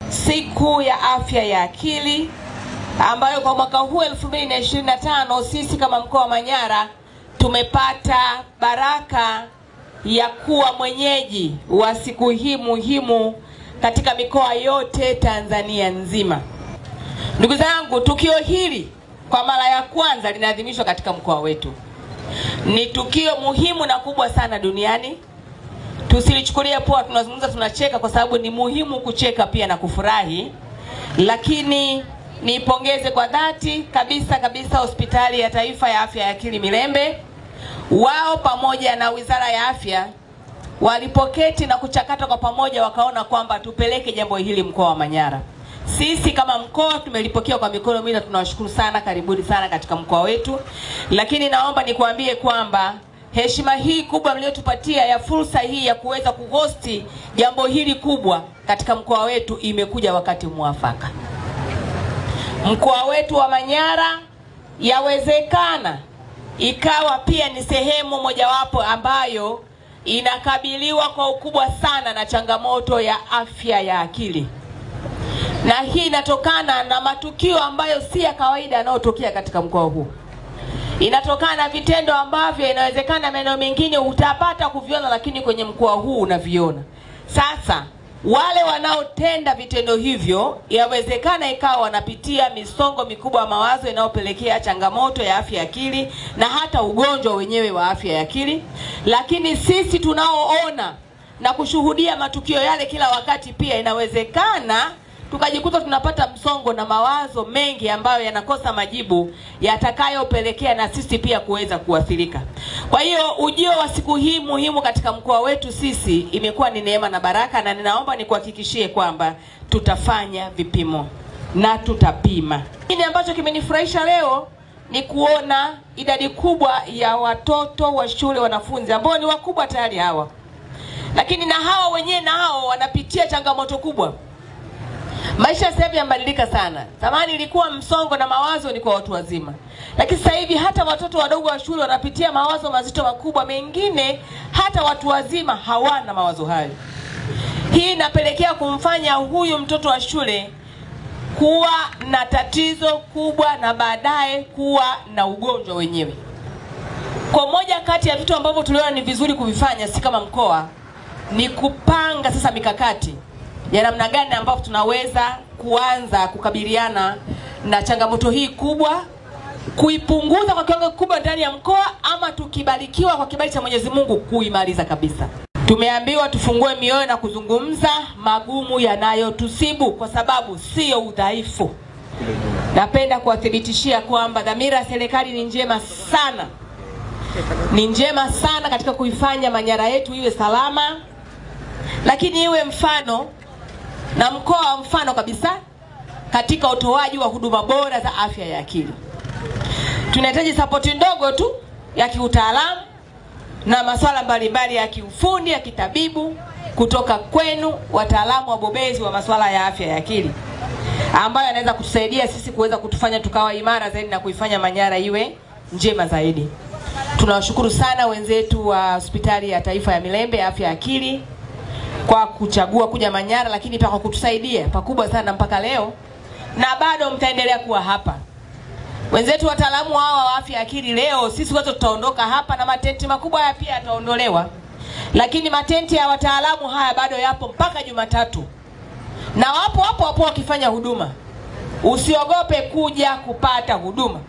Siku ya afya ya akili ambayo kwa mwaka huu 2025 sisi kama mkoa wa Manyara tumepata baraka ya kuwa mwenyeji wa siku hii muhimu katika mikoa yote Tanzania nzima. Ndugu zangu, tukio hili kwa mara ya kwanza linaadhimishwa katika mkoa wetu. Ni tukio muhimu na kubwa sana duniani. Tusilichukulie poa, tunazungumza tunacheka kwa sababu ni muhimu kucheka pia na kufurahi. Lakini nipongeze kwa dhati kabisa Hospitali ya Taifa ya Afya ya Akili Milembe. Wao pamoja na Wizara ya Afya walipoketi na kuchakata kwa pamoja, wakaona kwamba tupeleke jambo hili mkoa wa Manyara. Sisi kama mkoa tumelipokea kwa mikono miwili, tunawashukuru sana, karibuni sana katika mkoa wetu. Lakini naomba nikuambie kwamba heshima hii kubwa mliotupatia ya fursa hii ya kuweza kuhosti jambo hili kubwa katika mkoa wetu imekuja wakati mwafaka. Mkoa wetu wa Manyara yawezekana ikawa pia ni sehemu mojawapo ambayo inakabiliwa kwa ukubwa sana na changamoto ya afya ya akili. Na hii inatokana na matukio ambayo si ya kawaida yanayotokea katika mkoa huu. Inatokana na vitendo ambavyo inawezekana maeneo mengine utapata kuviona, lakini kwenye mkoa huu unaviona. Sasa wale wanaotenda vitendo hivyo yawezekana ikawa wanapitia misongo mikubwa ya mawazo inayopelekea changamoto ya afya ya akili na hata ugonjwa wenyewe wa afya ya akili. Lakini sisi tunaoona na kushuhudia matukio yale kila wakati, pia inawezekana tukajikuta tunapata msongo na mawazo mengi ambayo yanakosa majibu yatakayopelekea na sisi pia kuweza kuathirika. Kwa hiyo ujio wa siku hii muhimu katika mkoa wetu sisi imekuwa ni neema na baraka, na ninaomba nikuhakikishie kwamba tutafanya vipimo na tutapima. Kile ambacho kimenifurahisha leo ni kuona idadi kubwa ya watoto wa shule, wanafunzi ambao ni wakubwa tayari hawa, lakini na hawa wenyewe na hao wanapitia changamoto kubwa. Maisha sasa hivi yamebadilika sana. Zamani ilikuwa msongo na mawazo ni kwa watu wazima, lakini sasa hivi hata watoto wadogo wa shule wanapitia mawazo mazito makubwa, mengine hata watu wazima hawana mawazo hayo. Hii inapelekea kumfanya huyu mtoto wa shule kuwa na tatizo kubwa na baadaye kuwa na ugonjwa wenyewe. Kwa moja kati ya vitu ambavyo tuliona ni vizuri kuvifanya si kama mkoa ni kupanga sasa mikakati ya namna gani ambapo tunaweza kuanza kukabiliana na changamoto hii kubwa, kuipunguza kwa kiwango kikubwa ndani ya mkoa, ama tukibarikiwa kwa kibali cha Mwenyezi Mungu kuimaliza kabisa. Tumeambiwa tufungue mioyo na kuzungumza magumu yanayotusibu kwa sababu sio udhaifu. Napenda kuwathibitishia kwamba dhamira ya serikali ni njema sana. Ni njema sana katika kuifanya Manyara yetu iwe salama, lakini iwe mfano na mkoa mfano kabisa katika utoaji wa huduma bora za afya ya akili. Tunahitaji support ndogo tu ya kiutaalamu na masuala mbalimbali ya kiufundi, ya kitabibu kutoka kwenu wataalamu wabobezi wa masuala ya afya ya akili, ambayo yanaweza kutusaidia sisi kuweza kutufanya tukawa imara zaidi na kuifanya Manyara iwe njema zaidi. Tunawashukuru sana wenzetu wa Hospitali ya Taifa ya Milembe Afya ya Akili kwa kuchagua kuja Manyara, lakini pia kwa kutusaidia pakubwa sana mpaka leo, na bado mtaendelea kuwa hapa. Wenzetu wataalamu hawa wa afya ya akili, leo sisi wote tutaondoka hapa na matenti makubwa haya pia yataondolewa, lakini matenti ya wataalamu haya bado yapo mpaka Jumatatu, na wapo wakifanya huduma. Usiogope kuja kupata huduma.